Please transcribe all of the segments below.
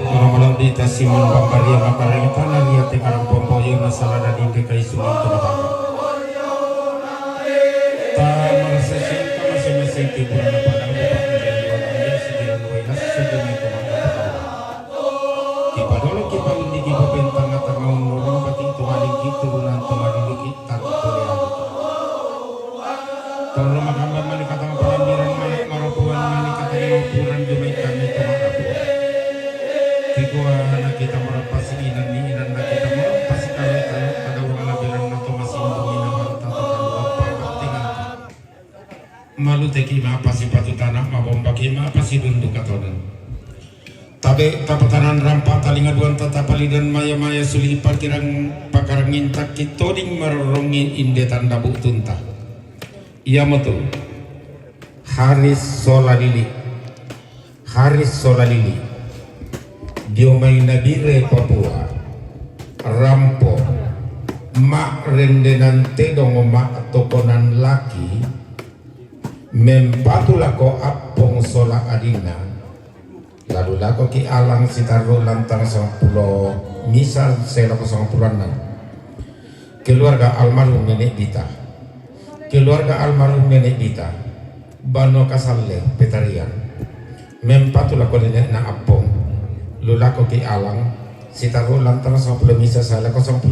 orang-orang di Tasiman Bakaria Makarai Tanah Lihat Tekarang Pompoyo Masalah dan Ingke Kaisulang Tumataka Tak merasa singka masing-masing tiburan padang Bapak menjadi ambil sejiran wailas Sejumlah Tumataka Kipa dolo kipa undi kipa pentang Atangawang orang bating tumaling turunan tumaling kita Tulihan Kalau makamah manikatang palambiran Manik marapuan manikatang Mapuran jumai kami Tumataka Kikuha na kita merapasi inan ni inan na kita merapasi kali tayo pada orang labiran na to masih na tatakan papatingan malu teki mapasi patu tanah mabombaki mapasi dunduk katonan tabe tapatanan rampak talinga duan tata palidan maya-maya suli parkirang pakarangin tak kitoding marorongin inde tanda buk tunta iya betul Haris Solalili Diomay Nabire Papua Rampo Mak rendenante dongo mak tokonan laki Mempatulako apong sola adina Lalu lako ki alang sitaro lantang 10 misal selako 10 keluarga almarhum nenek Dita Bano Kasalle Petarian Mempatulako nenek na apong lulako ki alang sitaro lantang 10 misa salah 06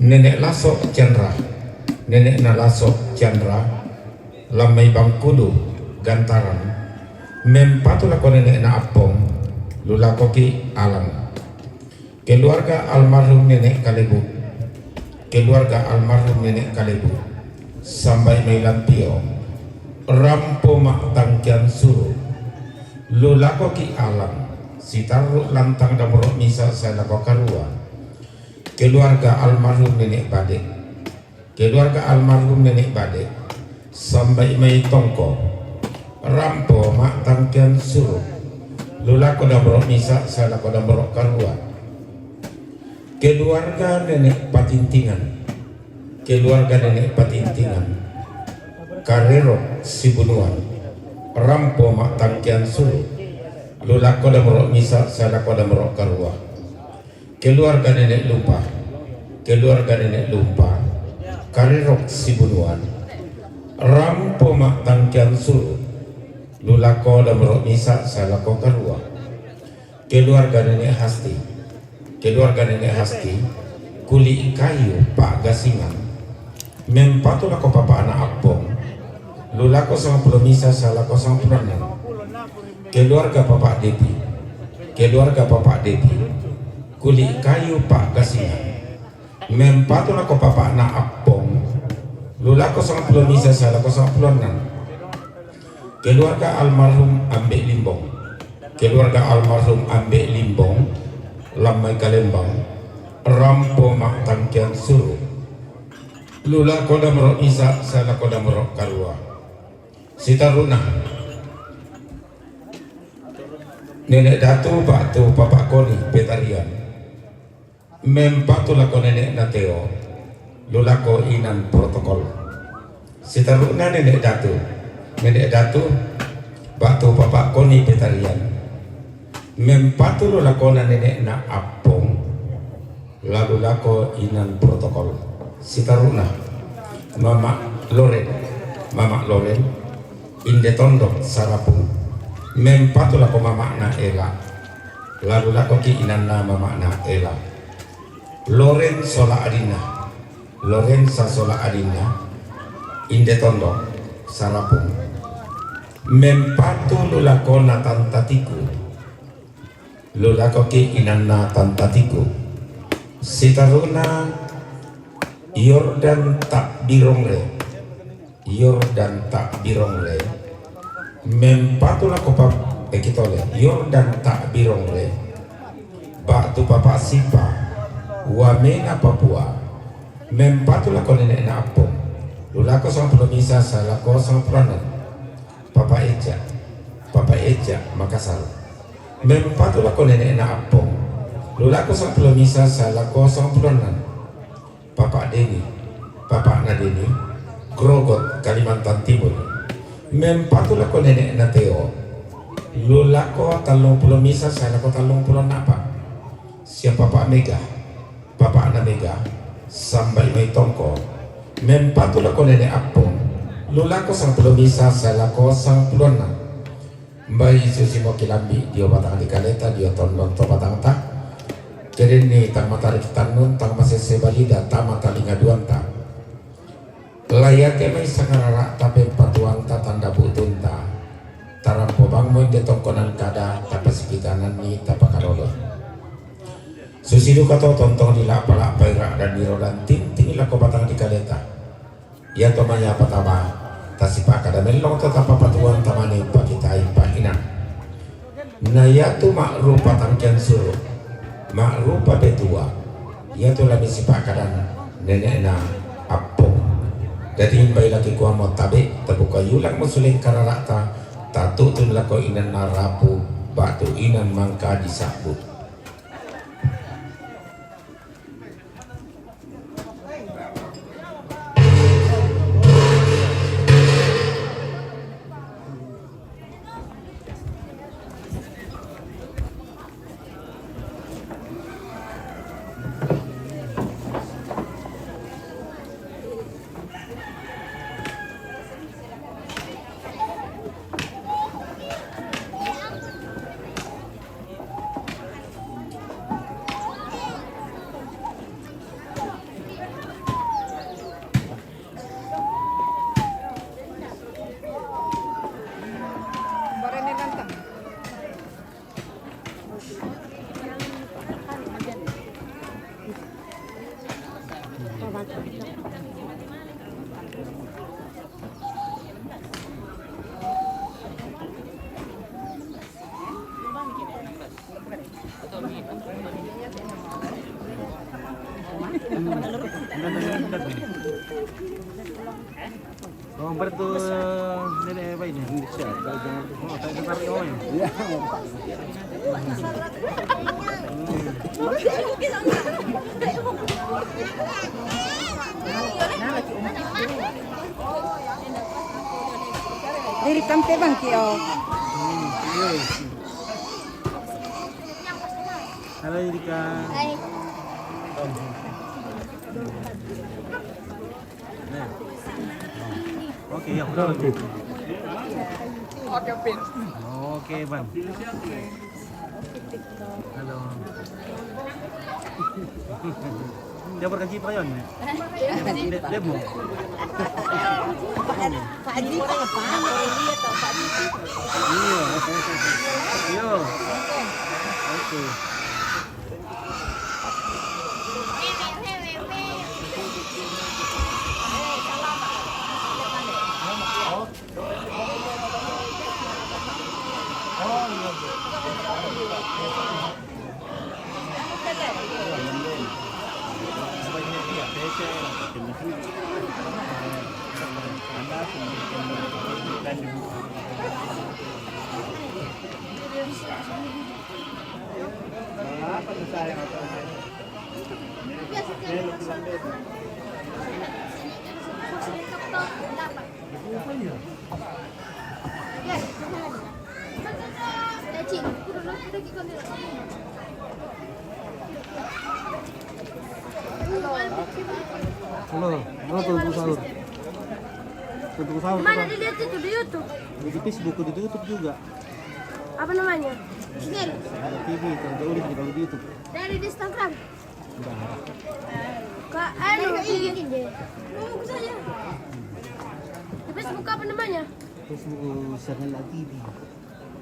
nenek lasok Chandra nenek na lasok Chandra lamai bangkudu gantaran mempatu lako nenek na apong lulako ki alang keluarga almarhum nenek Kalebu sampai may lampio rampo mak tangkian suruh lulako ki alang sitaru lantang damro misa saya karua keluarga almarhum nenek Bade sampai mai tongko rampo mak tangkian suruh lulako damro misa saya damro karua keluarga nenek patintingan Karero Sibunuan rampo mak tangkian suruh lulako damro misa saya damro karua keluarga nenek lupa Karirok Sibunuan rampo mak tangkian suru lulako damro misa salako karua keluarga nenek Hasti kuli kayu pak gasingan mempatu lako papa anak apong lulako sama pulau misa salako sama puranan keluarga papa Depi kuli kayu pak gasingan mempatu lako papa anak apong lulako sama pulau misa salako sama puranan keluarga almarhum Ambek Limbong Lamai Kalembang rampo mak tangkian suruh lula koda merok isa sana koda merok karua sitaruna nenek datu batu papa koni petarian mempatu lako nenek nateo lula ko inan protokol sitaruna nenek datu batu papa koni petarian mempatu lula kona nenek na apong lalu lako inan protokol sitaruna mama Loren inde tondok sarapung mempatu lako mama na ela lalu lako ki inan na mama na ela Lorensa sola adina inde tondok sarapung mempatu lulako na tantatiku lulako ki inan na tantatiku sitaruna Yordan tak birongle mempatu lako pap kitole Yordan tak birongle batu papa sipa wamena Papua mempatu lako nenek na apong lulako sama pelomisa salako sama peranan Papa Eja Makassar mempatu lako nenek na apong lulako sama pelomisa salako sama peranan Papa Nadeni Grogot Kalimantan Timur mempatu lako nenek na Teo lulako talong pelomisa salako talong pulon napa siapa Papa Ana Mega sampai may tongko mempatu lako nenek apong lulako sang pelomisa salako sang pulona mbay susi mo kilambi dio batang di kaleta dio tondon to batang ta kerini tang matarik tanun tang masese balida tama talinga duanta layake may sakarara tape patuanta tanda butunta tarampo bangmo de tongkonan kada tapasikitanan ni tapakarolo susidu kato tontong nila pala payra dan nirodan ting lako batang di kaleta ya tomanya pataba tasipaka dan melong tetap patuan tamane pakitai pahinan na yatu makrupa tangkian suruh makrupa betua yatu lami sipaka dan nenek na apong dari imbai laki kuah mo tabe terbuka yulang musuling kararata tatutun lako inan narapu batu inan mangka disabut Oh, berarti nenek apa ini? Indonesia. Kalau jangan oh, tak dengar kau ya. Iya. Dari kampe bang kio. Halo Erika. Hai. Oke, ya. Oke, Bang. Halo. Dia berkaji apa yon? Demo. Pak Haji apa? Iya toh Pak Haji. Iya. Yo. Oke. Halo, tunggu sahur. Tunggu sahur. Mana dilihat itu di YouTube? Di Facebook, di YouTube juga. Apa namanya? Snell. Ada TV, kalau udah di YouTube. Dari di Instagram. Udah. Kak, ini ngomong saja. Di Facebook apa namanya? Facebook Channel TV.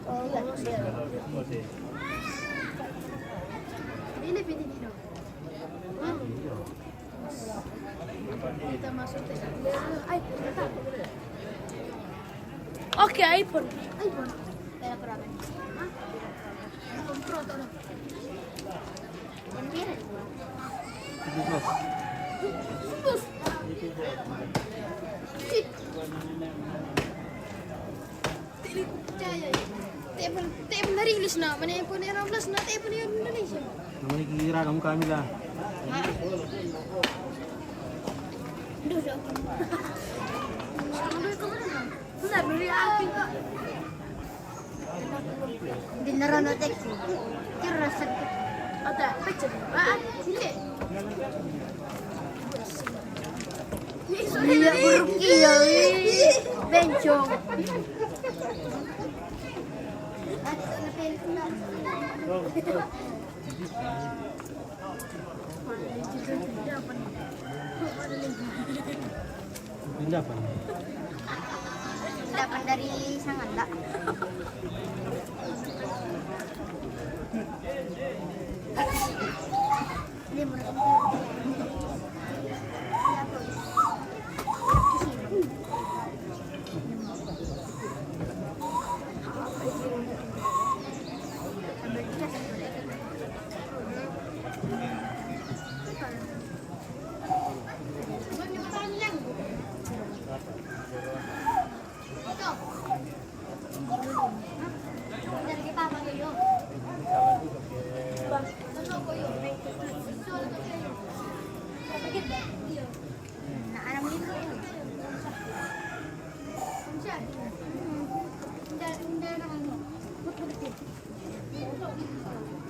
Oh, iya. Ini pilih dong. Kita masuk ke iPhone. Oke, iPhone. iPhone. Kayak berapa? Hah? iPhone Pro atau apa? Yang biru. Bus. Telepon dari Inggris na, mana iPhone 16 na telepon yang Indonesia. Namanya kira kamu kami lah. Benar, beli api kok. Di Narono Teksi. Kira sakit. Ada, pecah. Sini. Iya buruk iya. Bencong. Pindah apa? Dapat dari Sanganda.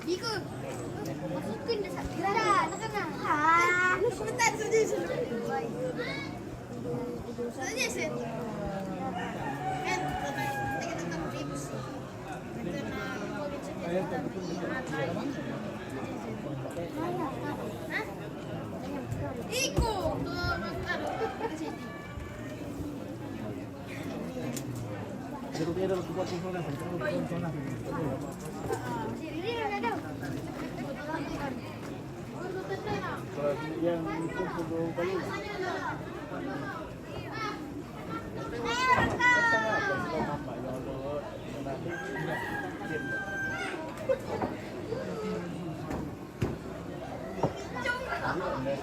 Iko, masukin desa. Dah, tekan nah. Sebentar saja saja set. Kan, kita tetap tips. Karena COVID sudah tapi Hah? Iko,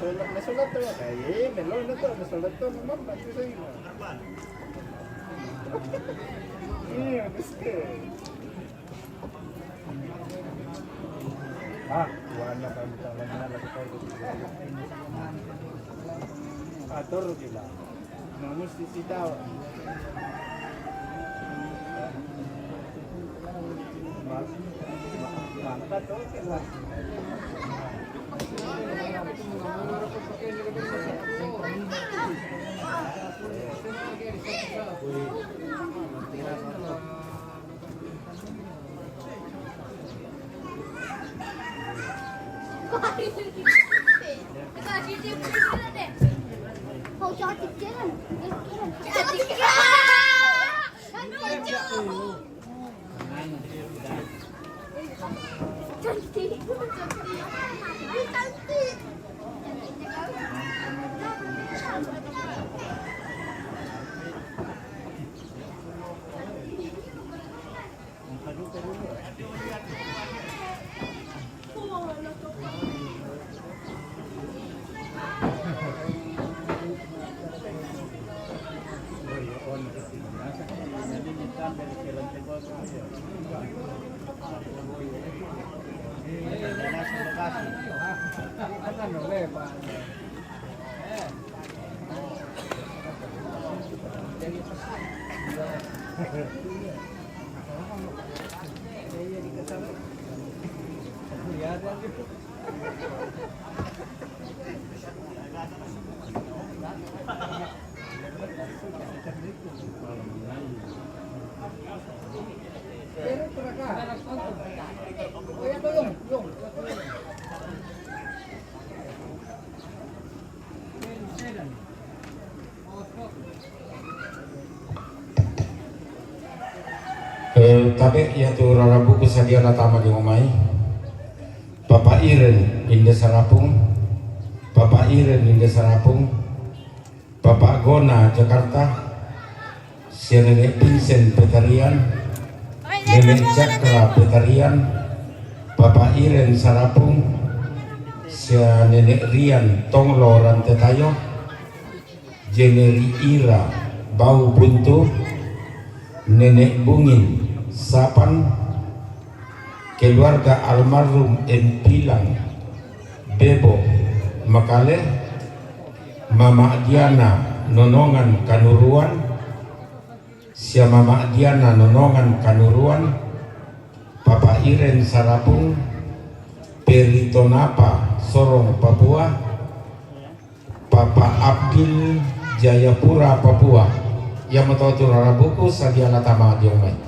Nasulat to kay melon na to, nasulat to naman bakit sa iyo. Iya, gusto. Wala pa mo lang na lagi ko. Ator gila. Namus sitaw. Mangkat to sila. Oh, cantik kan? Cantik. Tabe ya tu rarabu kesadia latama di omai. Bapak Iren Indah Sarapung, Bapak Iren Indah Sarapung, Bapak Gona Jakarta, si Nenek Vincent Petarian, Nenek Cakra Petarian, Bapak Iren Sarapung, si Nenek Rian Tonglo Rantetayo, Jeneri Ira Bau Buntu, Nenek Bungin Sapan, keluarga almarhum Empilang Bebo Makale, Mama Diana Nonongan Kanuruan, Sia Mama Diana Nonongan Kanuruan, Papa Iren Sarapung, Peritonapa Sorong Papua, Papa Abdul Jayapura Papua. Yang mau tahu rarabuku sadia latama diomai.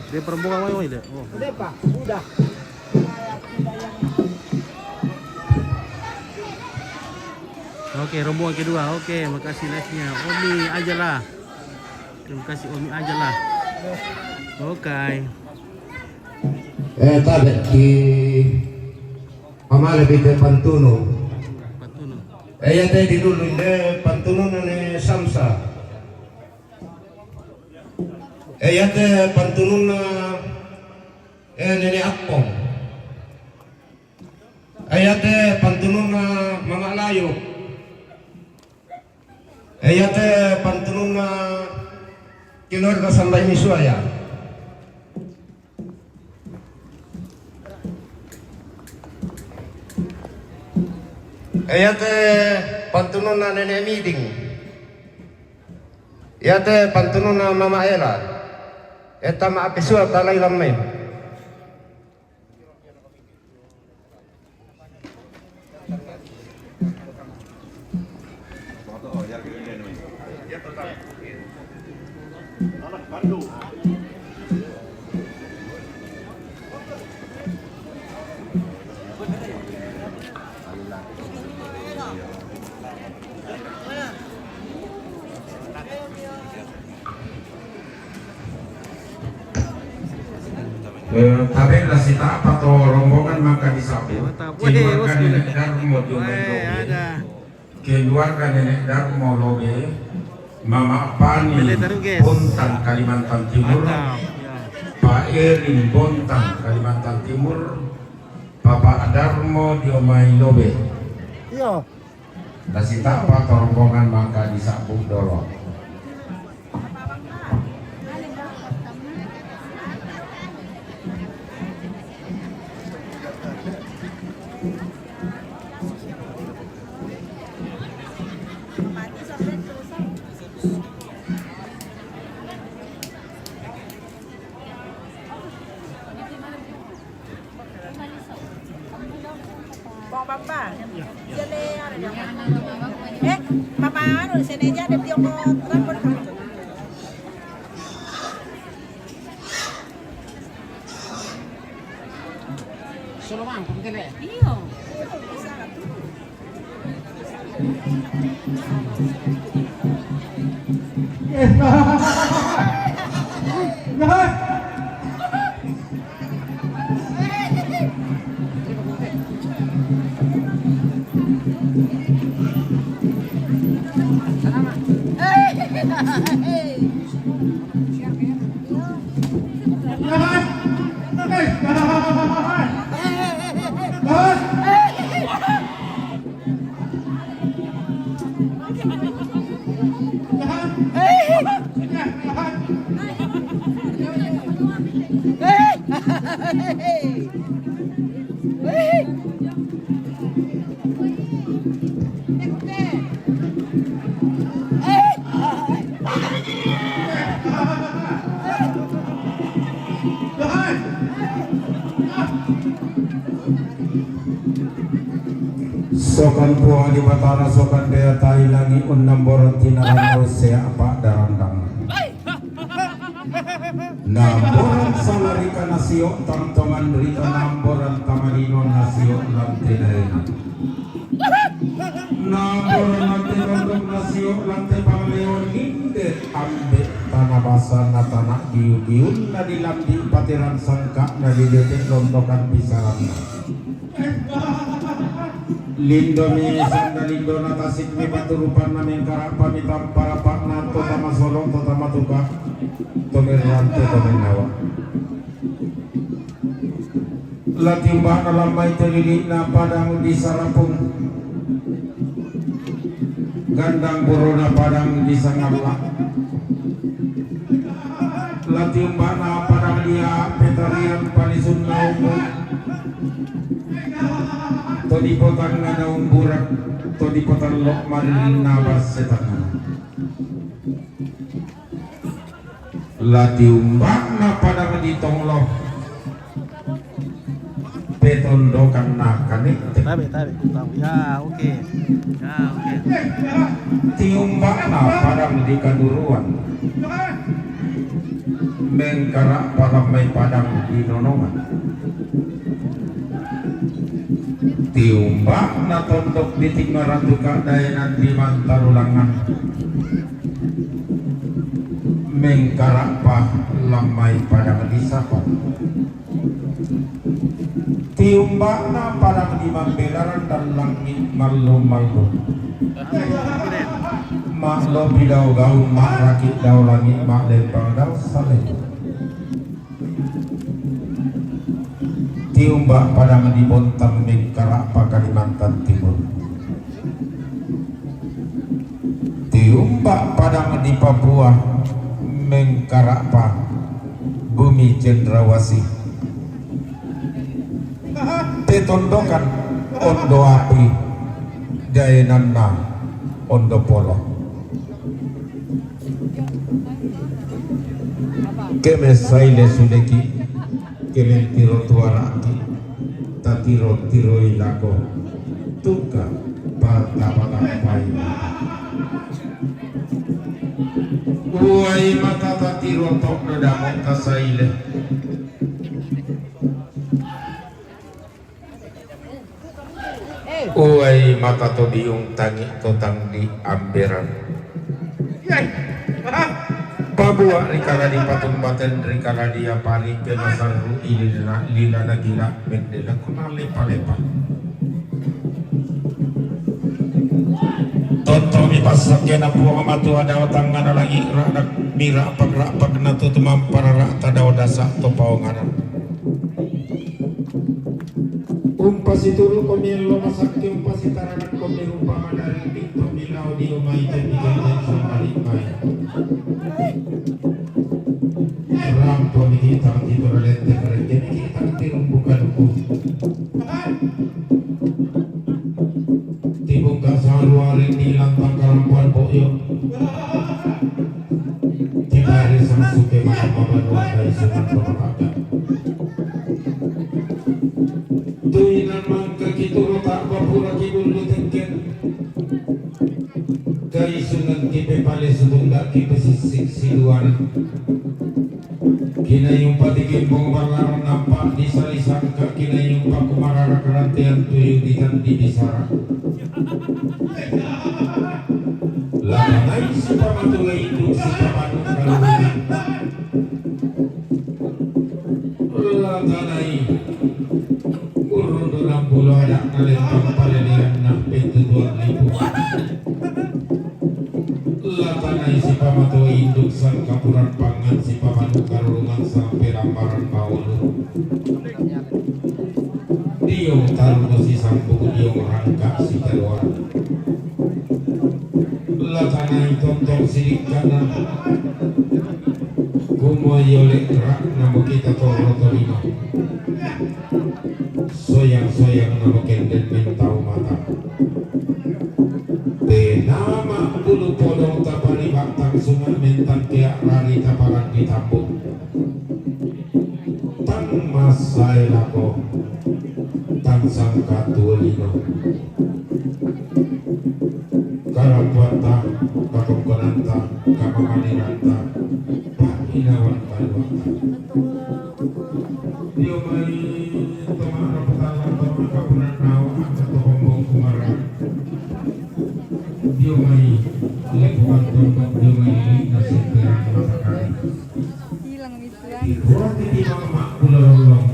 Dia perempuan mau ini. Oh. Udah Pak, udah. Oke, rombongan kedua. Oke, makasih live-nya. Omi aja lah. Terima kasih Omi aja lah. Oke. Tabe di Amale bite Pantuno. Patuno. Ya tadi dulu ini Pantuno nane Samsa. Ya teh Pantuno na Nenek Akpong. Ya teh Pantuno na Mama Layo. Ya teh Pantuno na keluarga Sambay Misuaya. Ya teh Pantuno na Nenek Miding. Ya teh Pantuno na Mama Ela. Eta ma apesua talay lamay. Tapi lah si tak apa to rombongan maka disapu. Keluarga Nenek Darmo Jumai Lobe, keluarga Nenek Darmo Lobe, Mama Pani Puntan Kalimantan Timur, Pak Erin Bontang Kalimantan Timur, Bapak Darmo Diomai Lobe. Iya. Dasi apa rombongan mangka disambung dolo. Papa, sini ada yang Papa, anu sini aja ada yang mau transport kamu. Solo bang, kamu kene. Iya. Sokan puang di batara sokan daya tai langi unnam boron tinaran sea apa darandang. Namboran salarika nasio tantongan rita namboran tamarino nasio lantenaina. Namboran lante rondok nasio lante pangleon linde ambe tanah basah natana giu-giun nadilamdi patiran sangka nadidetik rontokan pisaranna. Lindomi sanda lindona tasik mi paturupan naming karapa mitam para pakna totama solong totama tuka tomirante tominawa latimba kalamay telili na padang di sarapung gandang buro na padang di sangala latimba na padang dia petarian panisun na umum to di potang na naung burak to di potang lokman nabas setangan lati umbak na padang di tonglo petondokan na kanik Tabi. Ya, oke. Ya, oke. tiumbak na padang di kaduruan mengkarak paramay padang di nonongan tiumbak na tondok di Tinggaratuka dayanan di Mantarulangan mengkarak pa lamay padang di Sapan tiumbak na padang di Mambelaran dan langit malu-malu mak lo bidau gau mak rakit dau langit mak lempang dau saleh tiumbak padang di Bontang Mengkarak pa Kalimantan Timur tiumbak padang di Papua Mengkarak pa Bumi Cendrawasih tetondokan ondo api dayananna ondo polo kemesaile sudeki kemen tiro tuaraki tatiro tiro ilako tuka patapatapai uai mata tatiro tok nodamok tasaile uai mata to diung tangi totang di amberan Papua rikala di patumbaten rikala dia pari kemasar ru'i lila nagila mendela kuna lepa-lepa tontomi Pasakya na po ang matua daw tangan lagi radak mira pag na to tumampara daw dasa to paunganan. Umpasituro komilo masakti umpasitaranan komilo pamadari dito milaw di umay jadikan sa malimay. Rampo ni kita dito relente kerja ni kita tirung bukan ko. Tibong kasaluarin nilang tangkarampuan po yun. Tibari sang suke mga mabaluan dari sungan pemakaga. Tuinan mang kakituro tak bapura kibulu tengken. Kay sungan kipe pale sudungga kipe sisik siluan. Kinayong patigin pong balaran nampak di salisangka. Kinayong pakumarara kerantian tuyong ditandi di sarang. Lanay si pamatulay itu si pamanong kalunan. Lanay urun dalam pulau ada kalentang palelian nak pintu 2000. Lanay si pamatulay induk sang kapuran pangan si pamanong kalungan sampai rambaran bawulu. Diong taruh si sambung diong rangka si keluar. Latanay tontong silik kanan kumoyolek rak namo kita toro torino soyang namo kenden mentau mata nama bulu podong tapani batang sungai mentan kia rari taparan ditambuk tang masai lako tang sangka tuolino Karapuata, Kakongkonanta, Kamamaniranta, Pakinawan Kalwata. Dia may tumara patalan tumara kapunan nawa ang katukombong kumarang. Dia may lekuan tumpang, dia may nasipirang matakari. Ibuat hindi mga makulolong,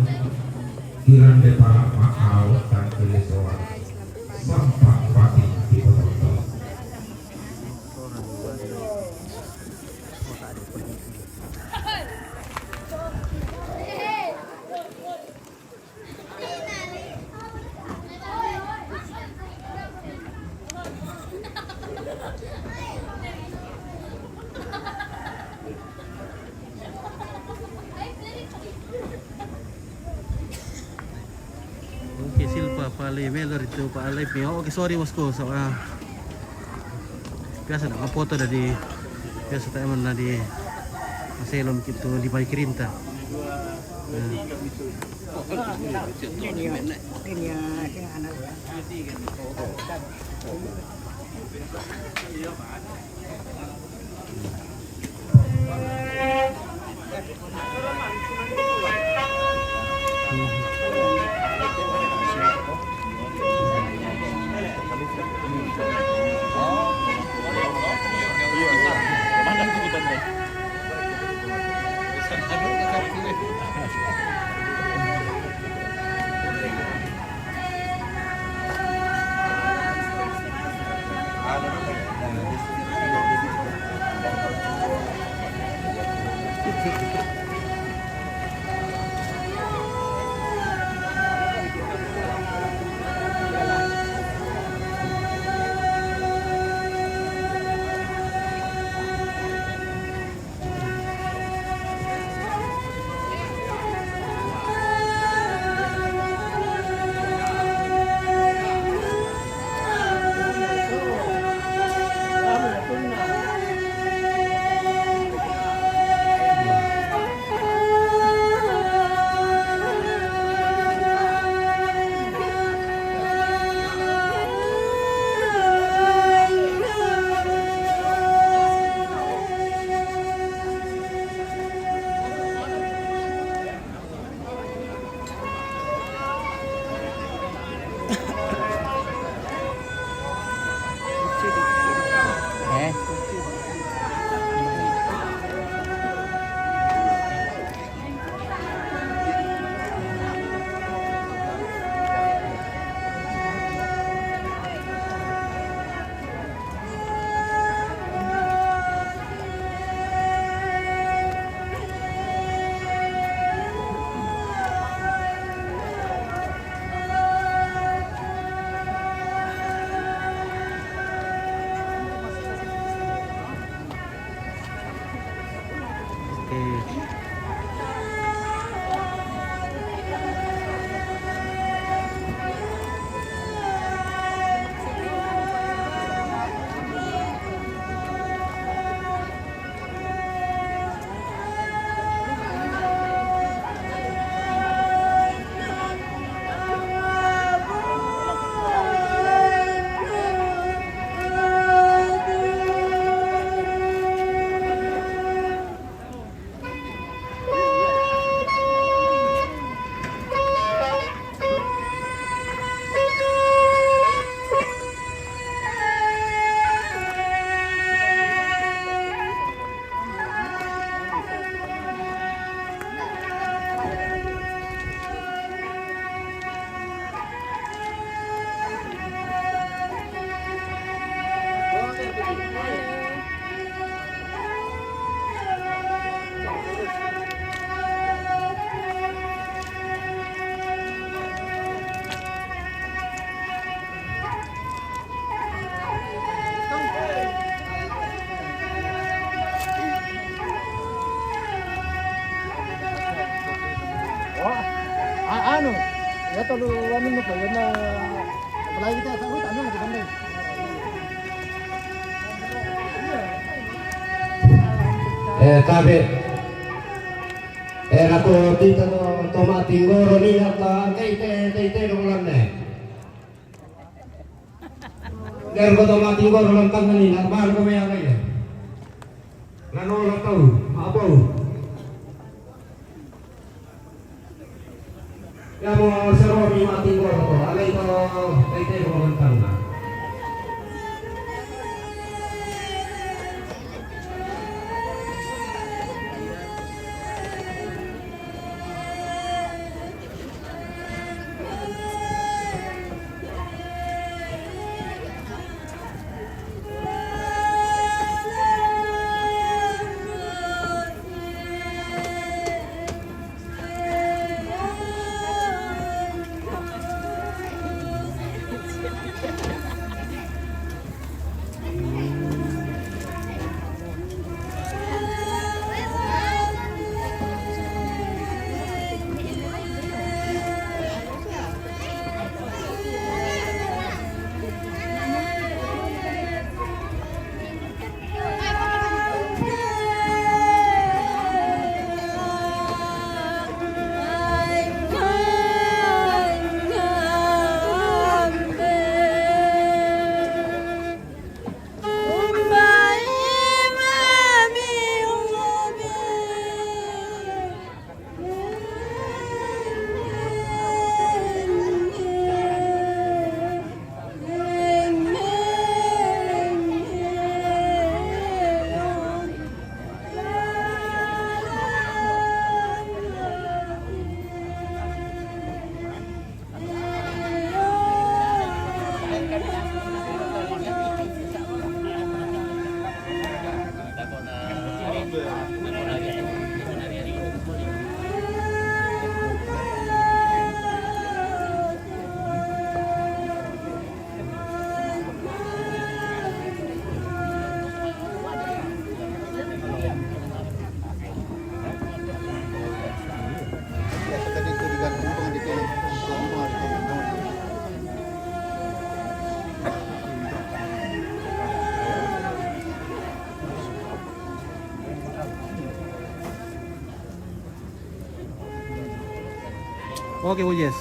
kirande para maawat ang kilisoan. Sampak pati di betul-betul. Oke, silpa pale melor itu Pak Alep ya. Oke, sorry bosku. So, biasa nak foto dari biasa tak emang di maselom gitu di balik kirinta. kalau ano mo pa, yan na palagi kita sa ano mo ganda. Kabe. Ako dito no tomatingoro ni at kay nung lang na. Dar ko tomatingoro lang kang nila, mahal ko may angay. Ngano lang tao, maapaw. Ya mo sero ni matingoro to, alay to kay nung lang na. Oke, Bu Jess.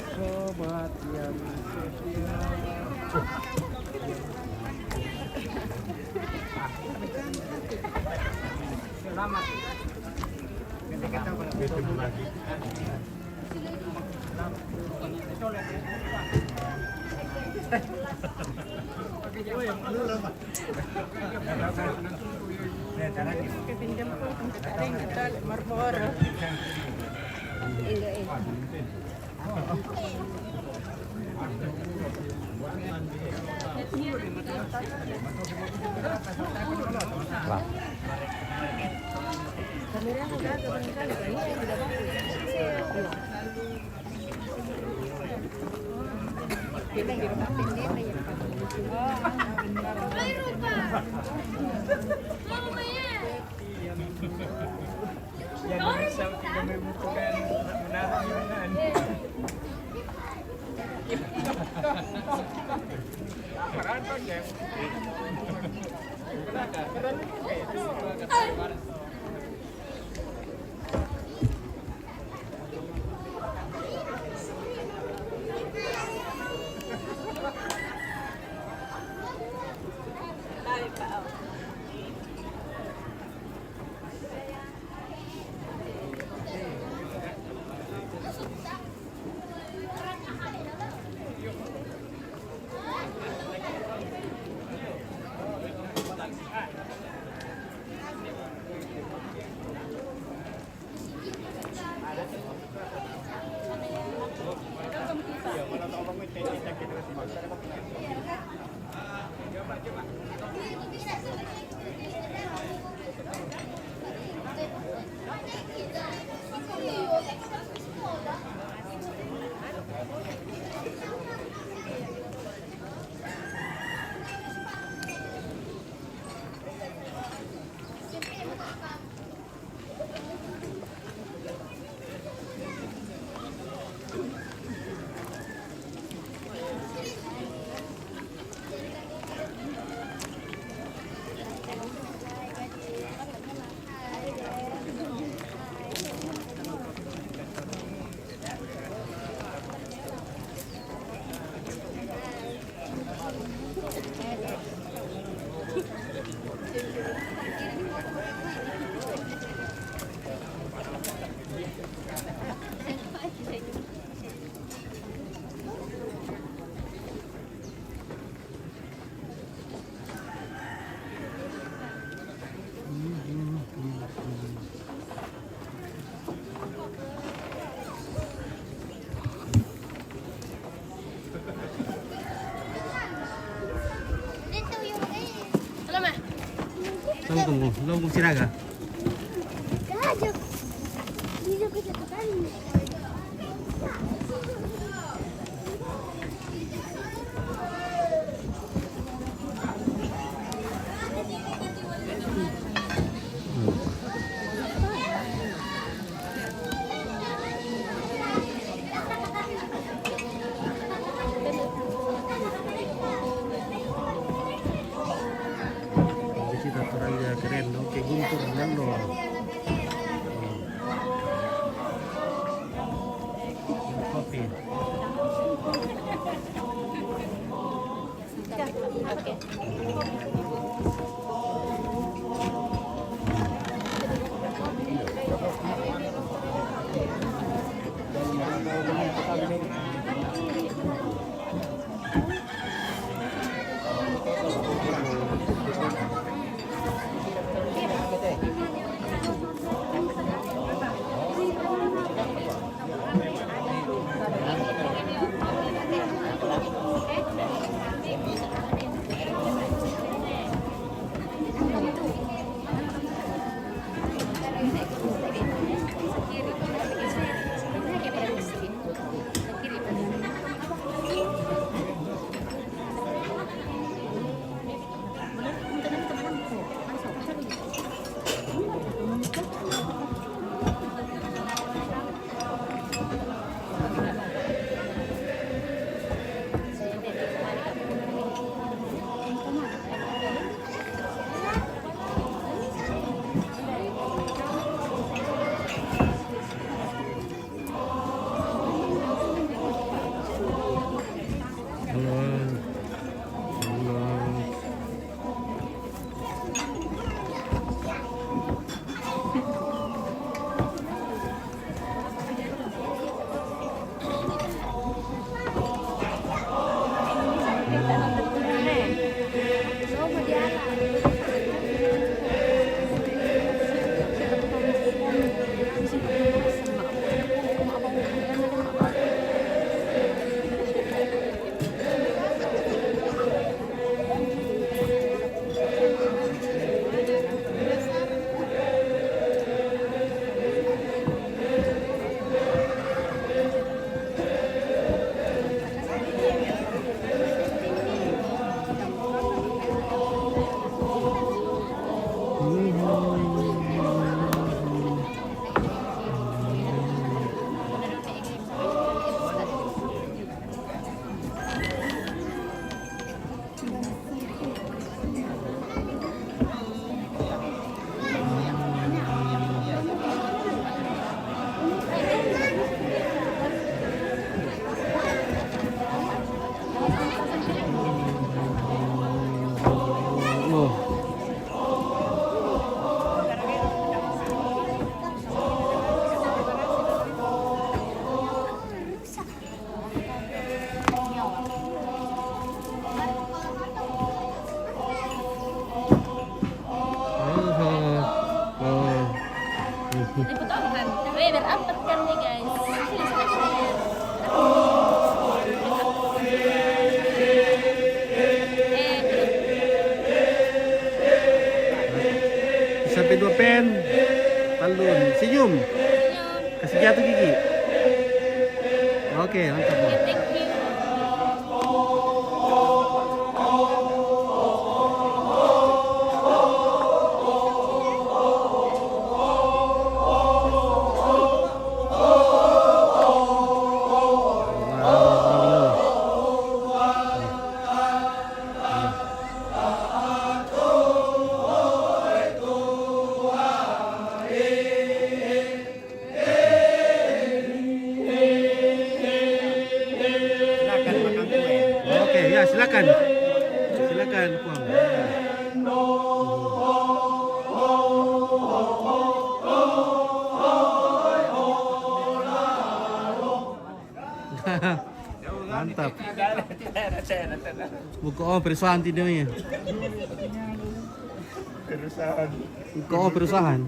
sobat yang setia. Selamat. Kita ketemu lagi. Kepinjam ko kung kataring kita Marlboro. Kamera mo gato kan kali kali tidak bagus. Kita kira kapten dia ya. Ay rupa. Yan sa kami bukan menahan. Paraan pa niya. Tunggu Siraga. Gajah. Bisa kita tekan. Keren, oke Guntur Nando. Kopi. sampai 2 pen. Talun. Senyum. Kasih jatuh gigi. Oke, mantap. Bang. Thank you. Oke, ya silakan. Silakan, Puang. Mantap. Buka perusahaan tidak ya? Buka perusahaan.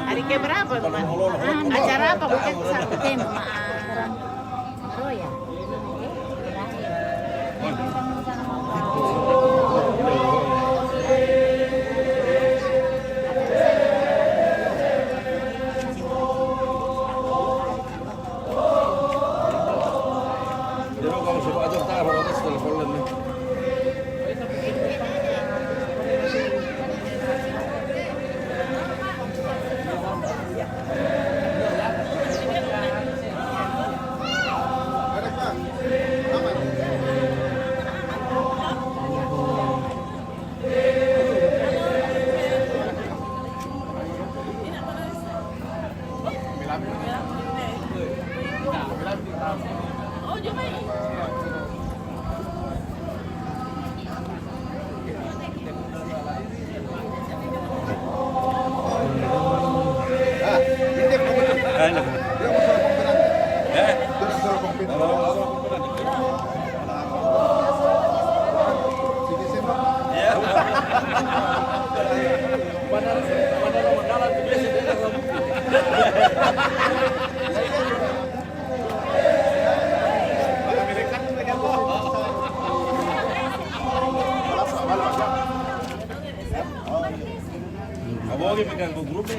Hari ke berapa? Acara apa? Bukan satu tema. Oh ya. Abogi pegang grup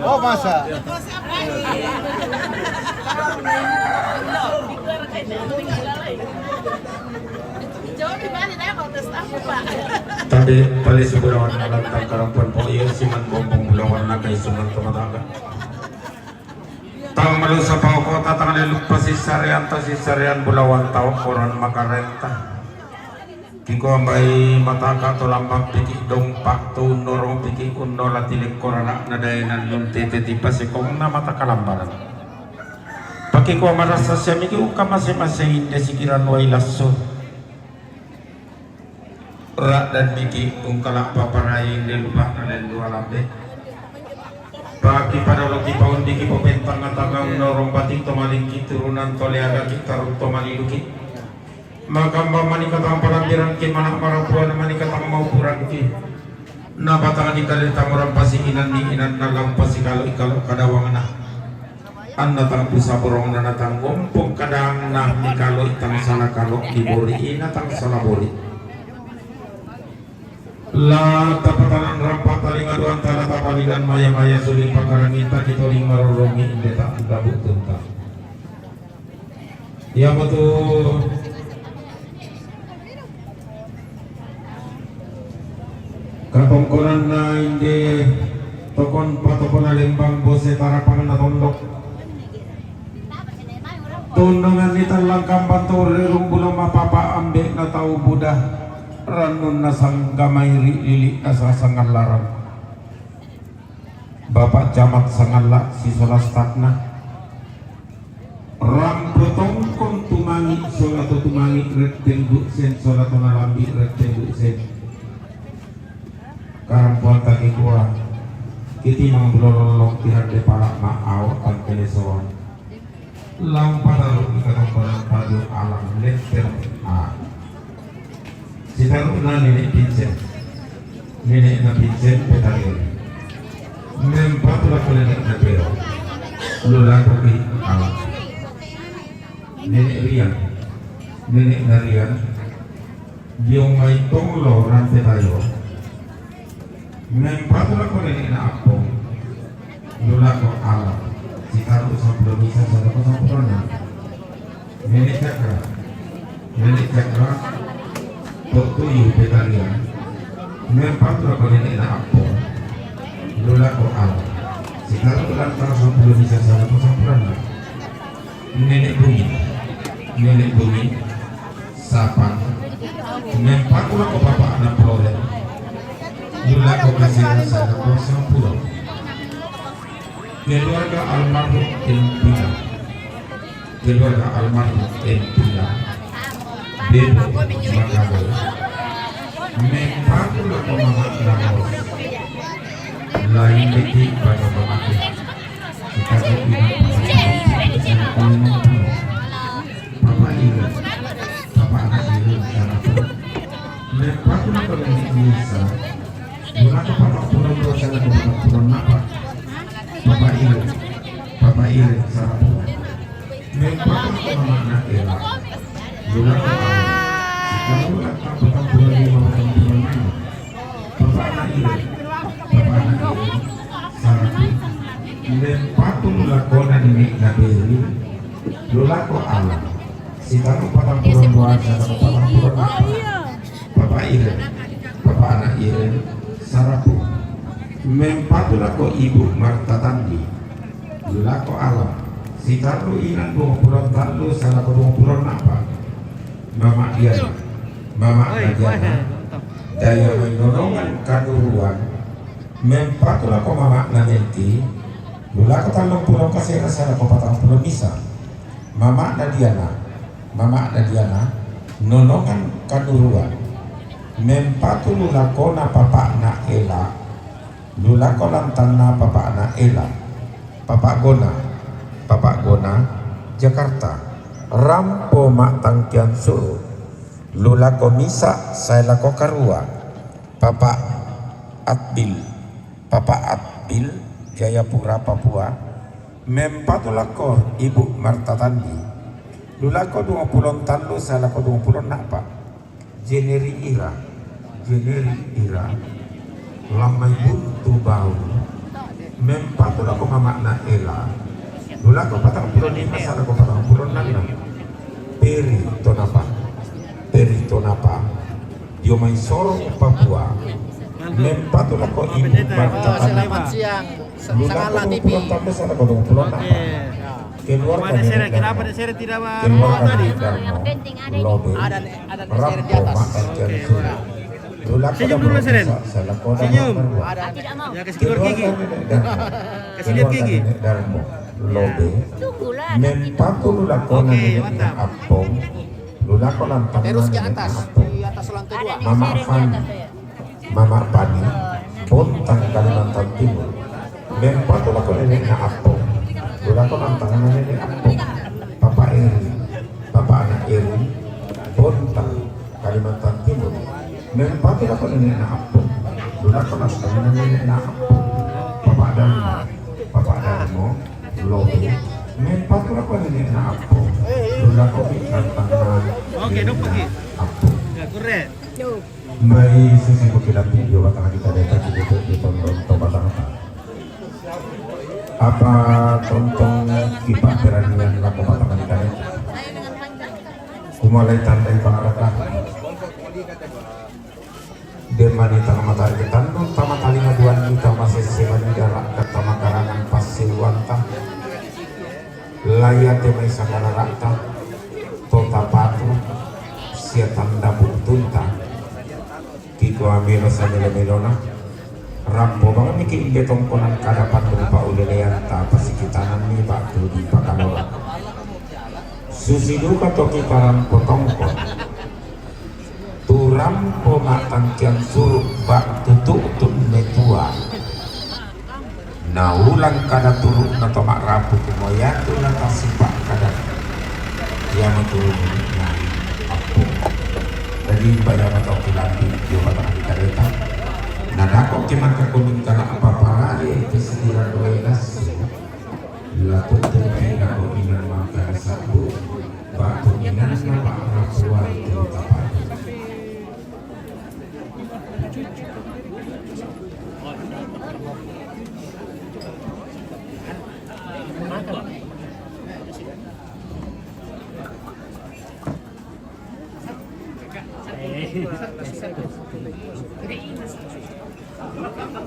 Oh masa? Tadi pali sebulawan alat tangkarampuan po iya siman bombong bulawan na kay sunan tumataga. Tang malu sa pao ko tatang lupa si sarian bulawan tao koran makarenta. Kiko ambay mataka to lambang piki dong pak tu norong piki undo latilik korana na dayanan nun titi pasikong na matakalambaran. Pakai ko marasa siya miki masing-masing hindi sikiran way lasso. Rak dan miki kalak paparaying di lupa na dua labe. Bagi pada logi paun diki popentang ngatagang norong bating tomalingki turunan toleaga kita tomaliluki. Maka manikatang parambiran ki manak marapuan manikatang maupuran ki. Nabatangan ikali tamurang pasikinan ni inan nalang pasikalo ikalo kadawang na. Anda tang bisa borong na natang gompong kadang na nikalo itang sana kalo dibori inatang sana bori. La tapatanan rampak taling aduan tala tapaligan maya-maya suling pakaranginta kitoling marorongi indeta gabuk tunta. Ya betul. Katongkonan na hindi tokon patokon na limbang bose tarapangan na tondok. Tunangan nitan langkang bantor rirong bulang mapapa ambek na tau budah ranun na sang gamay lili na sa sangan larang. Bapak camat sangan la si solastak na rampotong kon tumangi solato tumangi retten sen solato nalambi retten sen karampuan tadi kuah kiti mang belolong tiran de para maaw ang penesoan lang padalo ikatong parang padu alam letter a sitaru na nenek na pincen petalil mempatu la nenek na pero lula kopi alam nenek na rian diong may tonglo rante tayo mempatu la nenek na apong lula ko alam sitaru sa bisa sa ko sa purana nenek cakra Waktu ibu petalian mempatu la nenek na apong lula ko alam sitaru lantar sa bisa sa ko sa purana nenek bumi sapan mempatu la ko papa na prole lula ko kasih sa ko sa pulau keluarga almarhum Empina Bebo Makabo mempatu la ko mama namos lain detik pada pemakai kita berpindah Papa Ibu Papa anak Ibu mempatu la ko nenek Nisa lula ko papa pulau dosa la ko pulau napa Papa Ibu sarapu mempatu la ko mama na ela lula ko kalau tak petang bulan 5 petang bulan 6 Papa anak Ibu sarapu mempatu la ko na nenek na beri lula ko alam sitaru petang bulan 2 sarapu petang bulan 8 Papa anak Ibu sarapu mempatu la ko ibu Marta Tandi lula ko alam sitaru inan 20 talu salah ko 20 apa Mama Diana daya menolongan kaduruan mempatu la ko mama nanenti lula ko 30 kasih salah ko 40 bisa Mama Diana nolongan kaduruan mempatu lula ko na papa na ela lula ko lantan na papa na ela Papa Gona Jakarta rampo mak tangkian suruh lula ko misa saya lako karua Papa Atbil Jayapura Papua mempatu lako Ibu Marta Tandi lula ko 20 talu saya lako 20 napa Jeneri Ira lamai buntu bau mempatu la ko mama na ela lula ko patang pulon ni masa ko patang pulon na peri tonapa dio mai sorong Papua mempatu la ko ibu Marta Selamat siang. Sangatlah TV. Keluar Pada seri, kenapa ada seri tidak mau tadi? Ada seri di atas. Senyum dulu Seren. Senyum. Ada tidak mau. Ya kasih keluar gigi. Kasih lihat gigi. lobe Tunggulah. mempatu lulako na Oke, nini mantap. apong lulako lang Terus ke tangan atas, apong di atas lantai Ada 2. di Mama sering di Fan. atas saya. Mama Pani Bontang Kalimantan Timur mempatu lako nini na apong lulako lang tangan na nini apong Papa Eri Papa anak Eri Bontang Kalimantan Timur mempatu lako nini na apong lulako lang tangan na nini na apong Papa Darmo lobe mempatu lako nini na apong lulako lang tangan Oke, dok pergi. apong Ya, korek. May sisipo kita video batang kita data di tonton batang apa tonton kipak peranian laku batang kita kumalay tandai pangaratan demani tanga matahari ketandung tama talinga duan kita masih sewan jarak ketama karangan pasiwanta layate may sakara rata tota patu siatan dapur tunta Kiko amilo sa milo-milona Rambo baka mikin betong ko ng kadapat ng paulilayan pasikitanan ni batu di pakalawa susidu ka toki parang potong ko turam po matang tiang suruk bak tutuk metua naulang kada turuk na tomak rapu kumoyatu na tasipak kada yang matulung na apo jadi pada mata kilapi dia mata kita nah aku kiman ke kuning kana apa-apa itu sediran doenas lato terkena oinan makan sabu batu inan nama rapuan terutama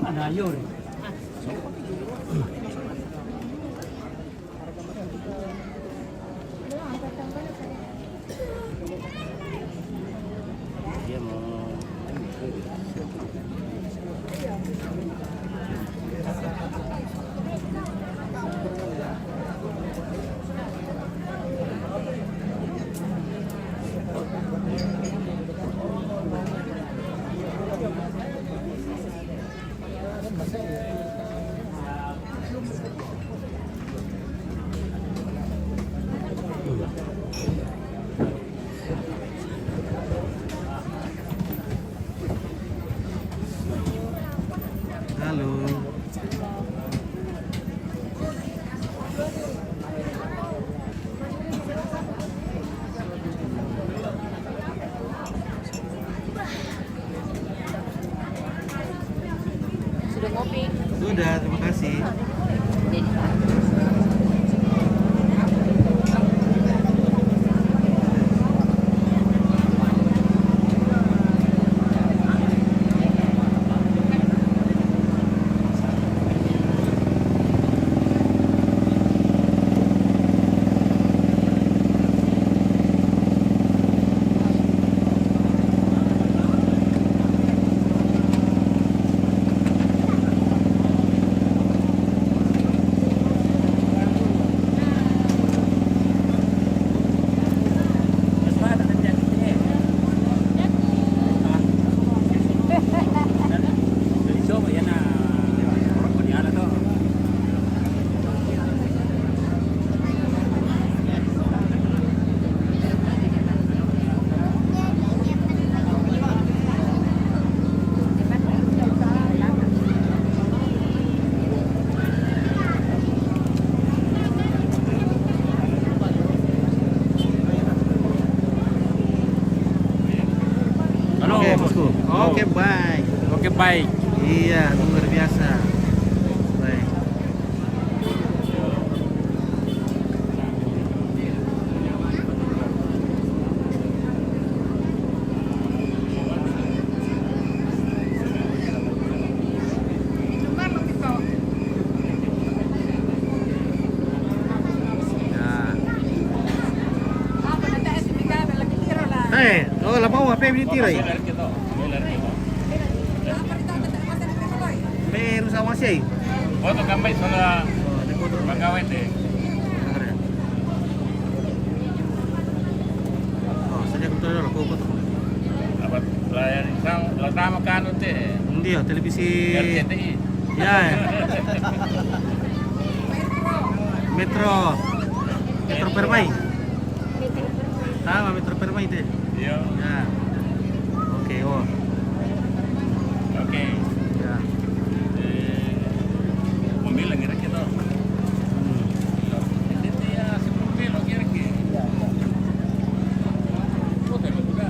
Ada ayur. Dia mau halo. Sudah ngopi. Sudah, terima kasih. Oke, bosku. Oke, baik. Oke, baik. Iya, luar biasa. Baik. Oh, lapau apa yang ditirai? Pero sa wasay. Foto kambay sa mga gawin eh. Dia televisi RCTI. ya. Metro Permai. Sama Metro Permai itu. Iya. Ya. Oke, oh. Oke. Ya. Mobil lagi kita. Itu ya mobil lagi. Hotel juga.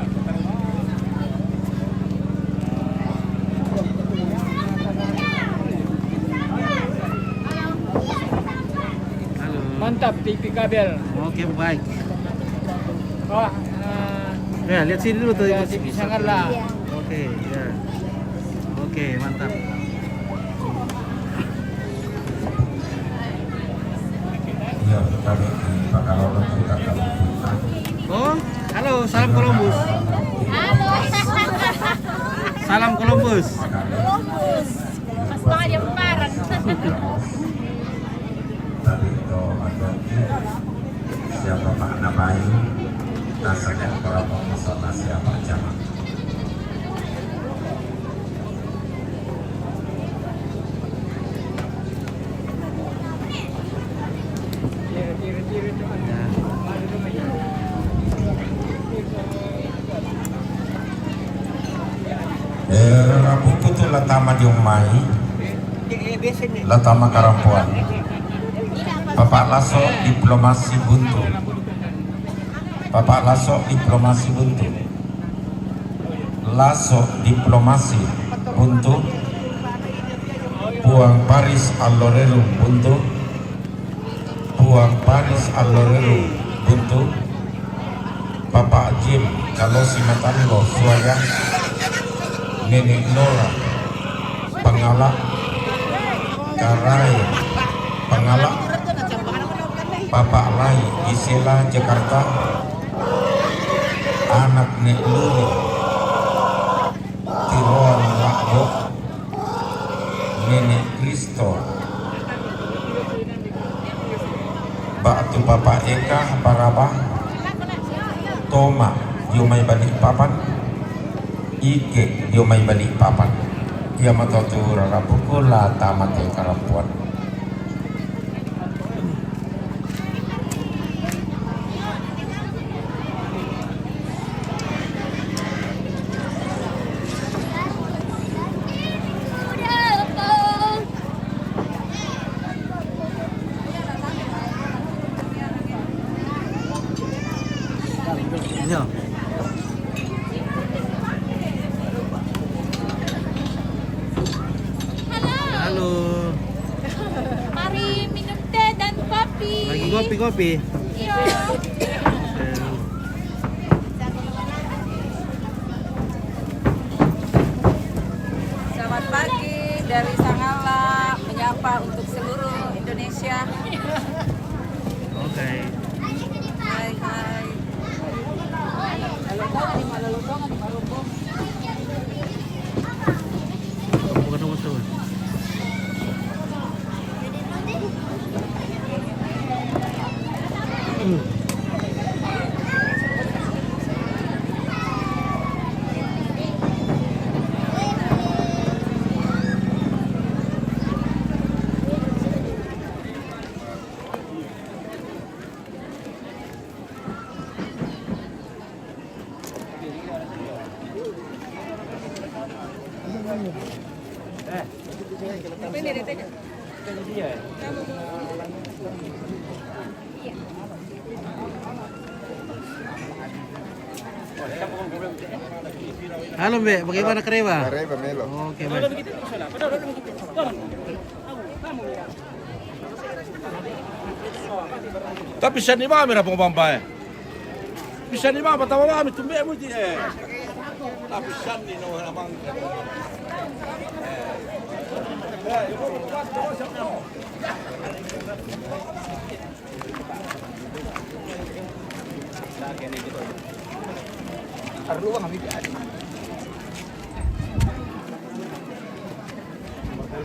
Halo. Mantap TV kabel. Oke, baik. Oh, Ya, lihat sini dulu tuh. ya, TV Sangarlah. Oke, ya. Oke, mantap. Iya, kami di Pakalolong kita Oh, halo, salam Columbus. Halo. Salam Columbus. Columbus. Pas banget yang bareng. Tadi itu ada siapa Pak Nabayu, nasanya kalau pesona siapa jangan. Rabu itu latama diumai, latama karampuan. Bapak Lasso diplomasi buntu. Bapak Lasso diplomasi buntu. Lasso diplomasi buntu. Puang Paris Allorero buntu. Puang Paris Allorero buntu. Bapak Jim kalau si Matango Suaya. Nenek Nora Pengalak Karai Pengalak Bapak Lai Isela Jakarta Anak Nek Luri Tiron Lakbo Nenek Kristo Batu Bapak Eka Parabah Toma Yumai Balik Papan Ike Yumai Balik Papan Yamatotu Rarapukula Tamate Karampuan. Ya. Halo. Mari minum teh dan kopi. Lagi kopi-kopi. Iya. Selamat pagi dari Sangala, menyapa untuk seluruh Indonesia. Oke. Hai hai. Bukan nomor tuh. Halo Mbak, bagaimana Karewa? Kareba Melo. Oke, baik. Tapi bisa ni mami rapong bambai. Bisa ni mama tawa mami tumbe mo di eh. Tapi san ni no amang.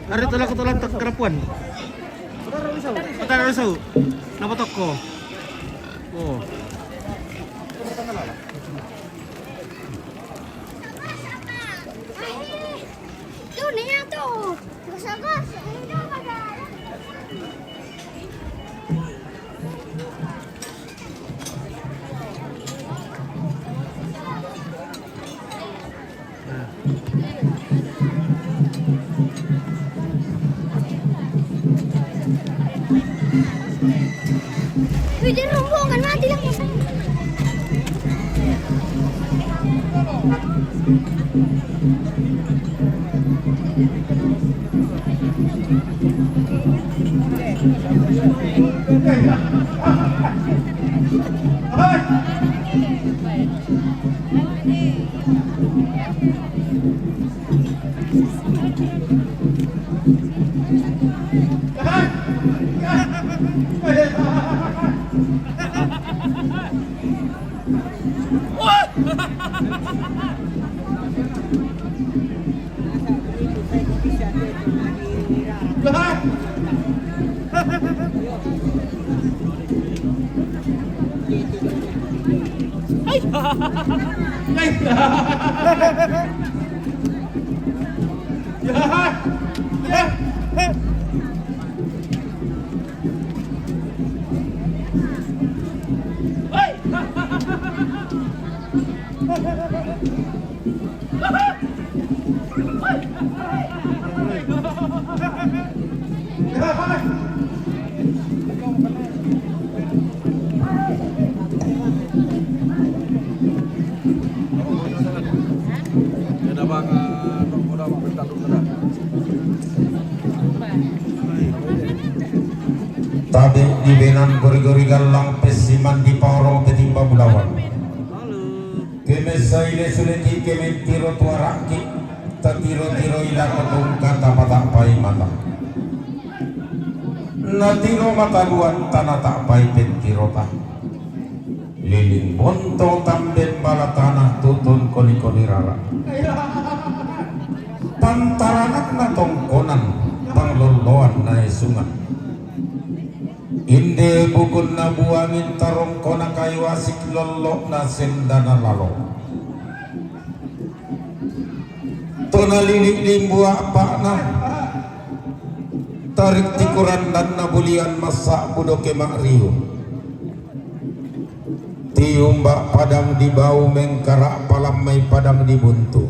Ari tolak tak kerapuan. Utara risau. Napa toko? Oh. Gas. Ini ada. Wih, dia rombongan mati lang. Tadi di benan gori-gori galang pesiman di paurong ketimba bulawan. Keme saile suleti keme tiro tuaraki tatiro-tiro ila ketung kata pai mata. Natiro mata luan tanah tak pai pentiro ta. Lilin bonto tamben bala tanah tutun koni-koni rara. Pantaranak na tongkonan pangloloan na sungan. Inde bukun na buangin tarong ko na kayo asik lolo na senda na lalo. To na lilik-limbu apa na tarik tikuran dan na bulian masa budoke makriyo. Tiumba padang di bau mengkarak palamai padang di buntu.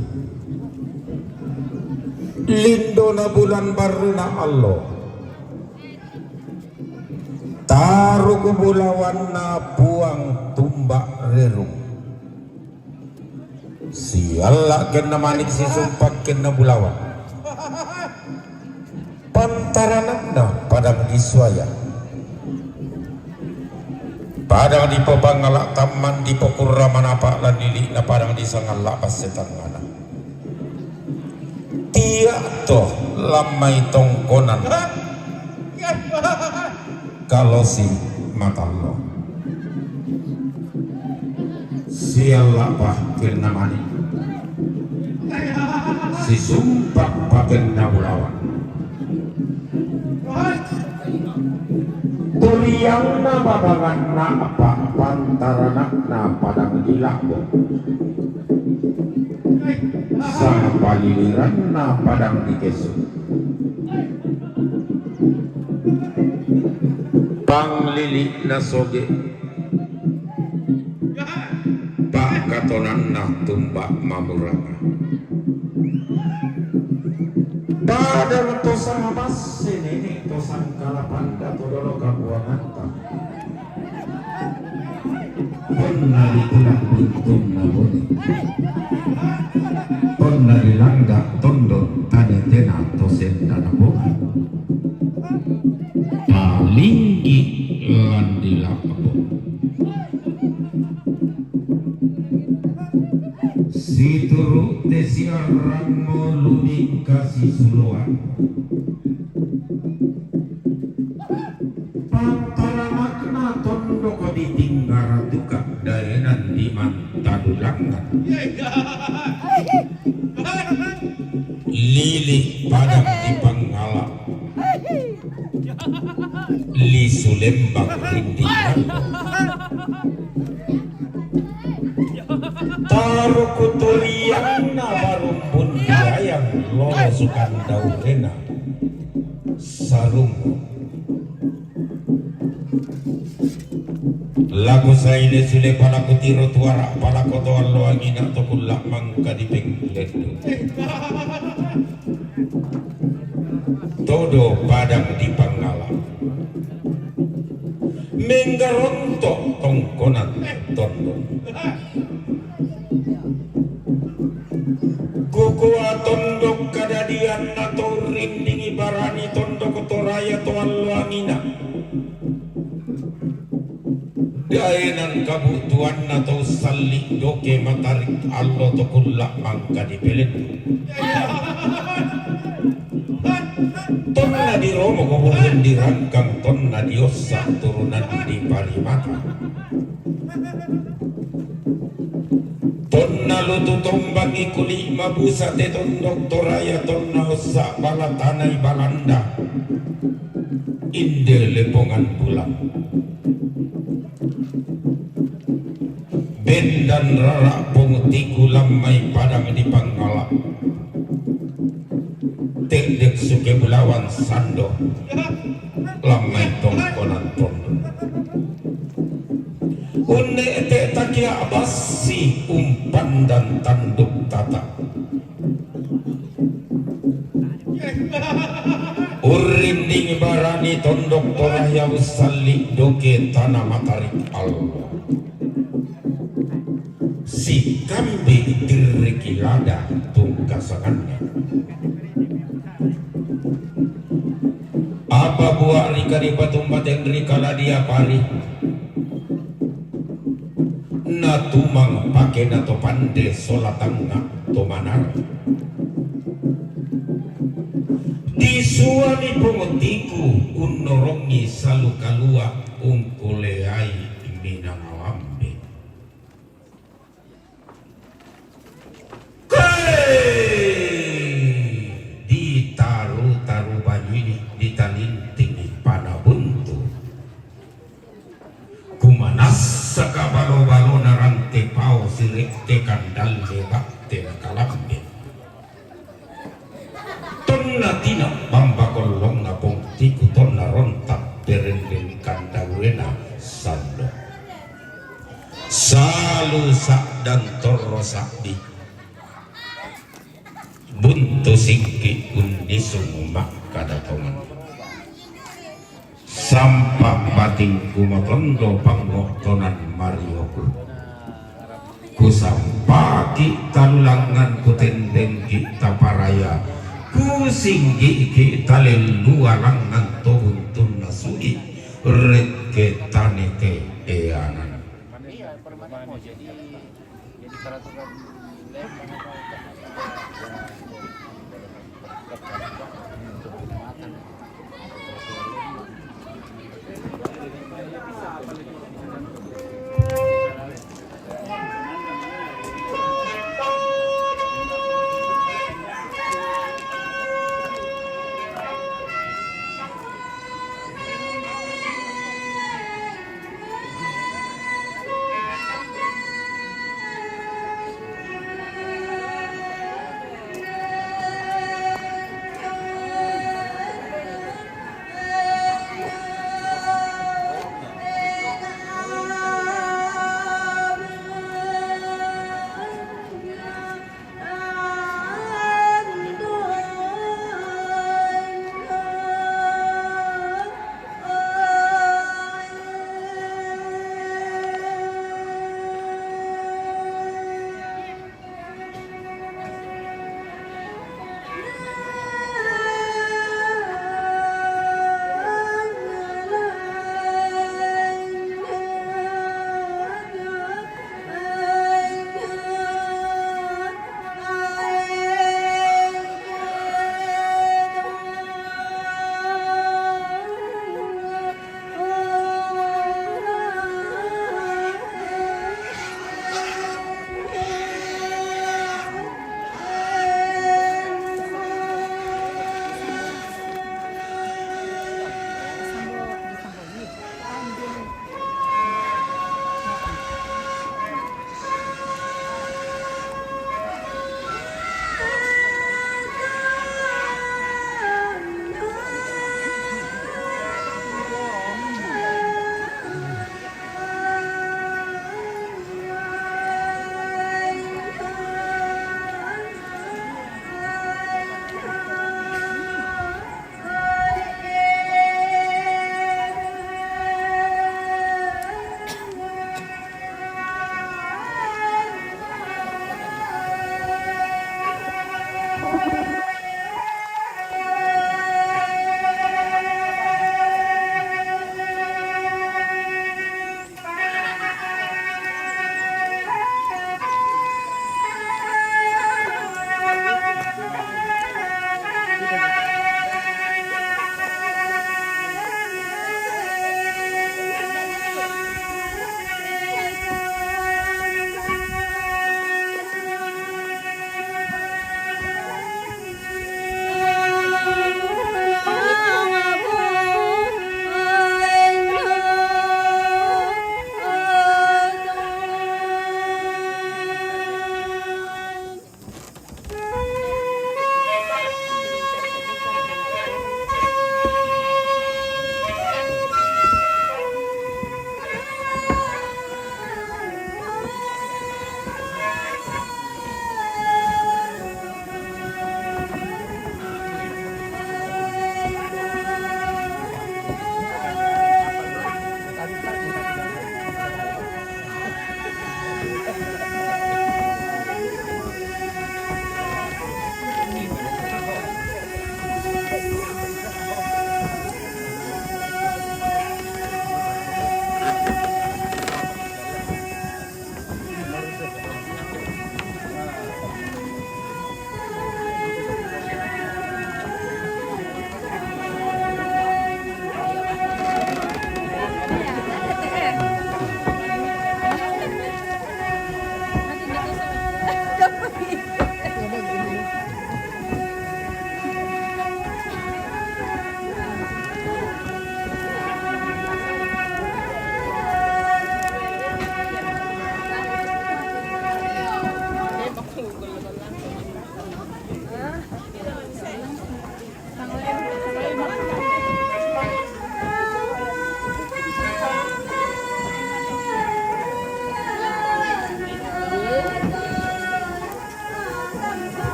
Lindo na bulan baru na Allah. Taruh kubulawan na buang tumbak rerung. Siala kena manik si sumpak kena bulawan. Pantaran na padang diswaya. Padang di pepangalak taman di pokura manapak lan lili na padang di sangalak pasetan mana. Tiak toh lamai tongkonan. Kalau si mata lo siapa pakir namanya si sumpah pakir nabulawan tuliang na babangan na apa pantaranak na padang dilako sama paliliran na padang dikesu panglili na soge pak katonan na tumbak mamuranga padang tosang amas senene tosang kalapanda todoro kabuangan ta ponna ditulang bintum na boni ponna dilangga tondo tane tena tosen dana boha palinggi lan dilapo si turu desi arang moluni kasih suluan pantara makna tondo ko ditinggara duka daenan di mantadulangan lili padang di panggala li sulembang rintingan taruh kutulian na barumpun yang lolo sukan daurena sarung lagu saine sule pala kutiro tuara pala koto allo angina to kulak mangka di pengledu todo padang di pangala menggaronto tongkonat tondo kukua tondok kadadian atau rindingi barani tondok kotoraya to allo angina daenan kabutuan atau salik doke matarik allo to kulak mangka di pelet tonna di romo kobuhin di rangkang tonna di ossa turunan di parimata tonna lutu tombang ikuli mabusa te tondok toraya tonna ossa balatanai balanda inde lepongan bulan ben dan rara pungtiku lamai padang di panggala teknik suke belawan sando lamai tongkonan tondo une ete takia abasi umpan dan tanduk tata urinding barani tondok toraya usali doke tanah matarik Allah si kambi diriki lada tungkasangannya apa buah rika di patumbat yang rika ladia pari natumang pake nato pande solatanga to manar disuani pengetiku unorongi salu kalua ungkuleai minang alambe ditaru banyu ini ditalinting pada buntu kumanas saka balo-balo narante pau sirik tekan dal lebak tena kalambe tonna tina bamba kolong na pongtiku tonna rontak berendeng kandawena sando salu sak dan toro sakdi buntu singki undi sumumak kadatongan sampah bating kumatondo pangoktonan marioku ku sampah kita lulangan ku tendeng kita paraya ku singgi kita leluarangan tohuntun nasui reke tanete eanan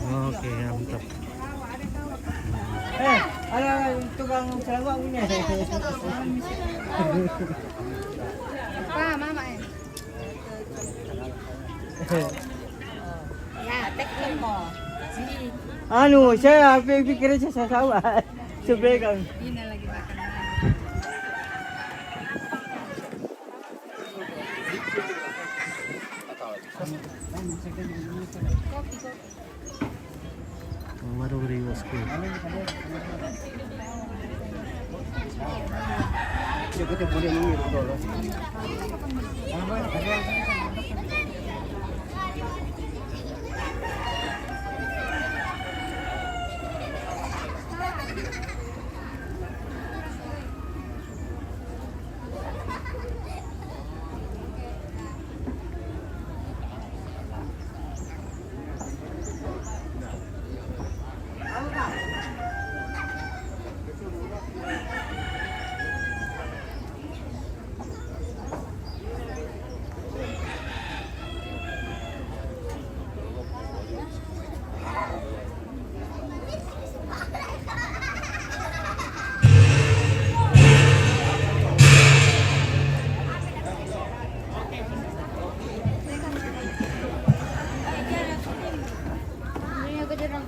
Oke, ya, mantap. Ada tukang selawat punya. Apa mama ya? Ya, teknik mo. Anu, saya pikir saya sawat. Sebegang. Ini lagi makan. Baru beri bosku. Ini aku jarang.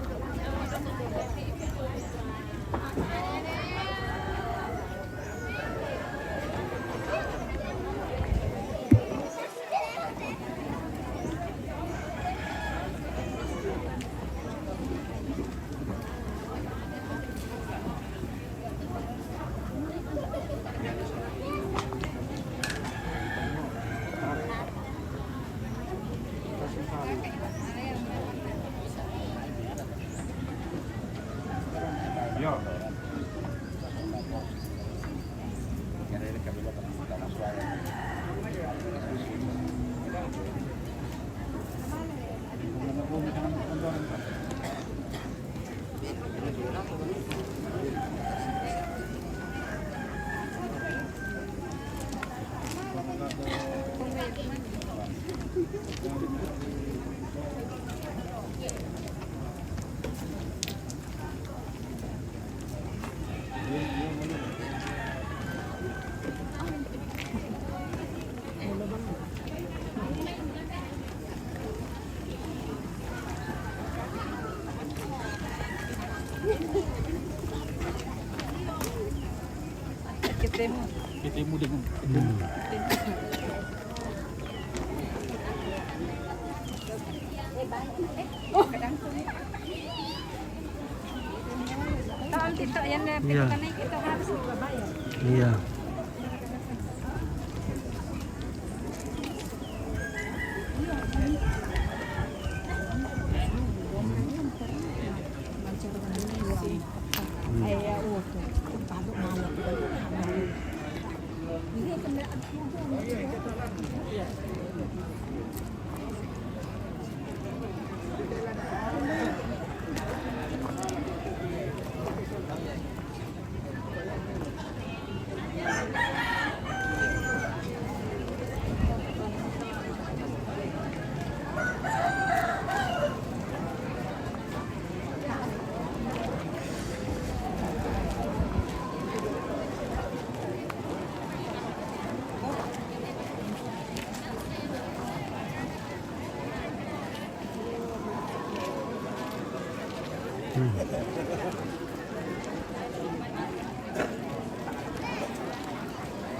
Ketemu dengan Taon dito yan na Iya. kanay kita harus bayar. Iya.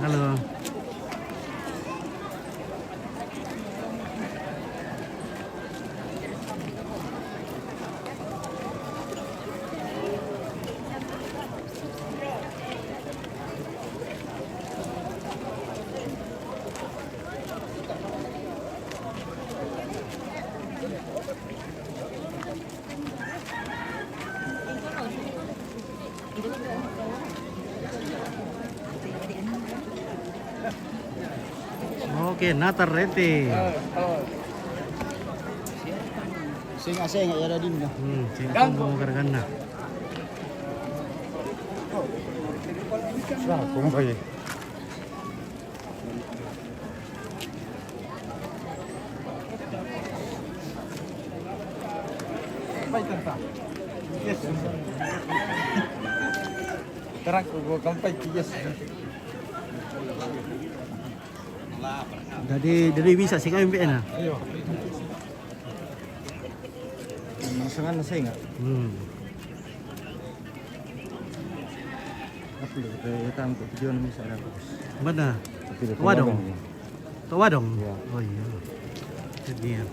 Halo. Oke, Natarrete. Sing ya ada din. Singkong mau kargana. kumbaye. Baik tanta. Yes. Terang ko kampai yes. Jadi bisa sih kami PN. Ayo. Masangan na saya enggak? Upload ke tangko video misalnya. Mana? Tapi Wadong. Wadong. Iya. Oh iya. Ini ya.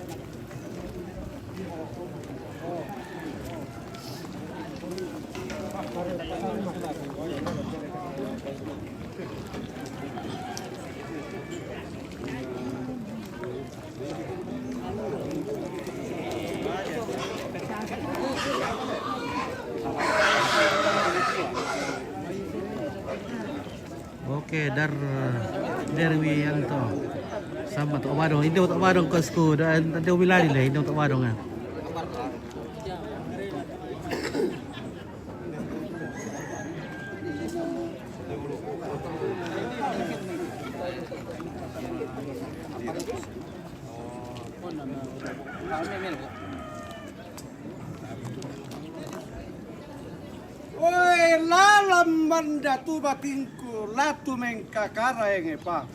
Oke, Darwianto sama untuk Wadong. Ini untuk Wadong kosku dan ada Wilari lah ini untuk Wadong ah. Oi, lalam mandatu batinku, latu mengkakara yang apa?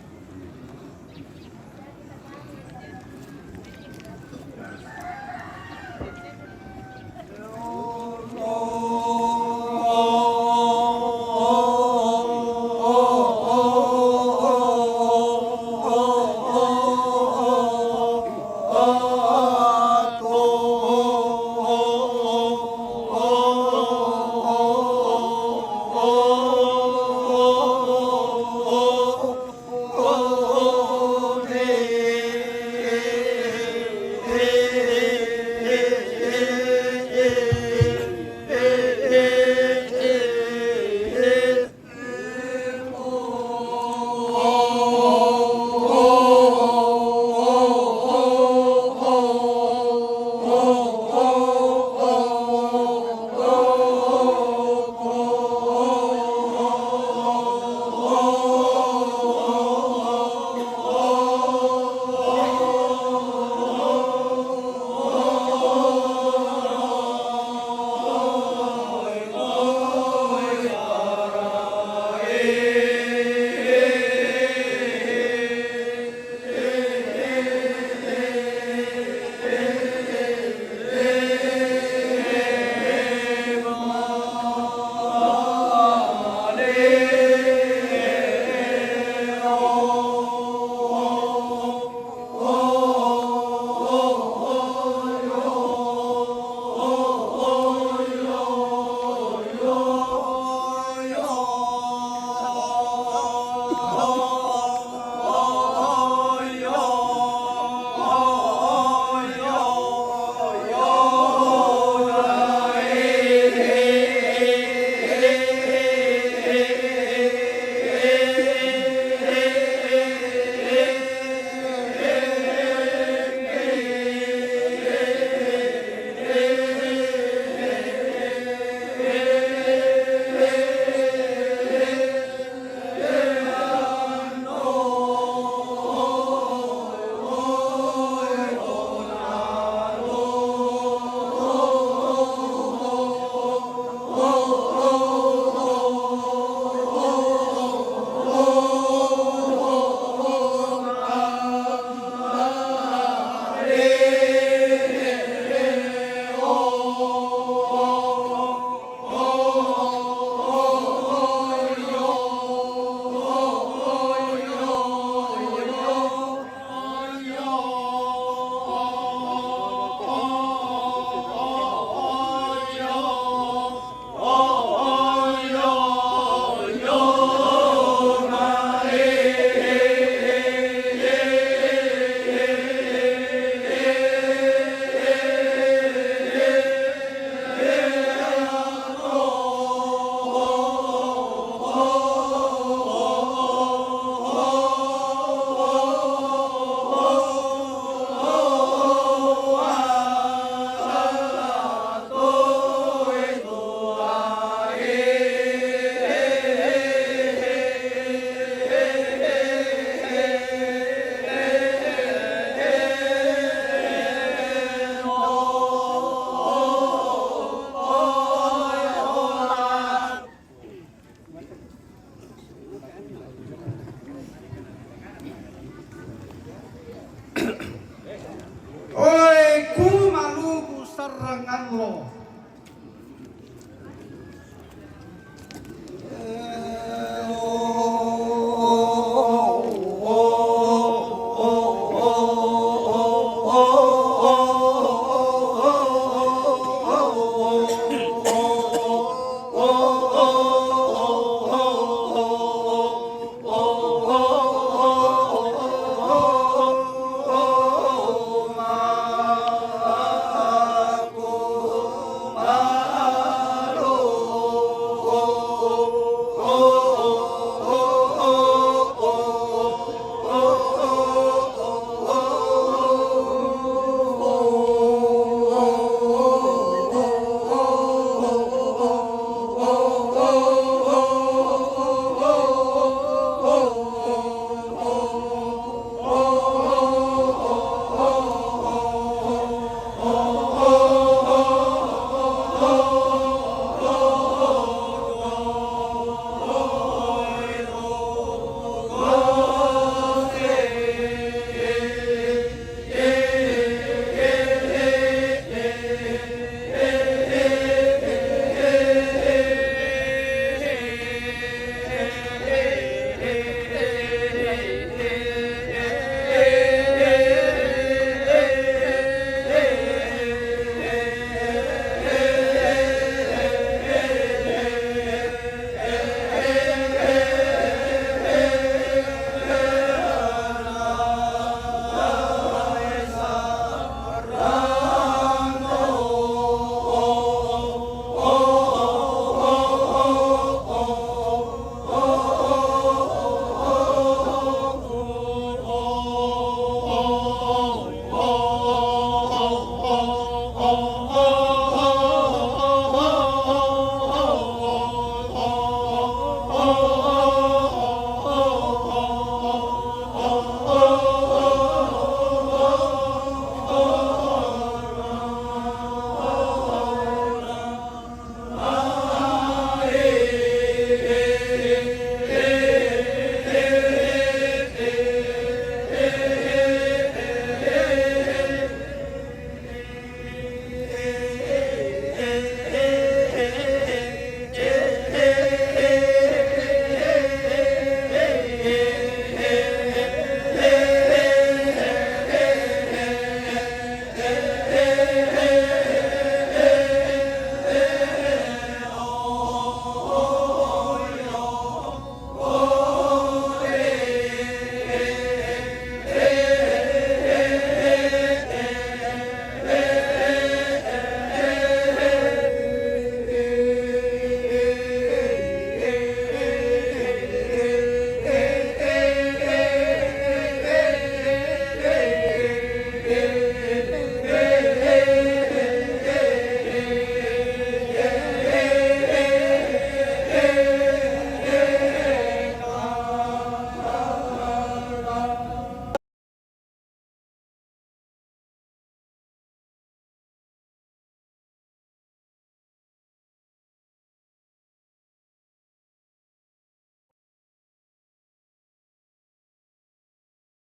Oh perangan lo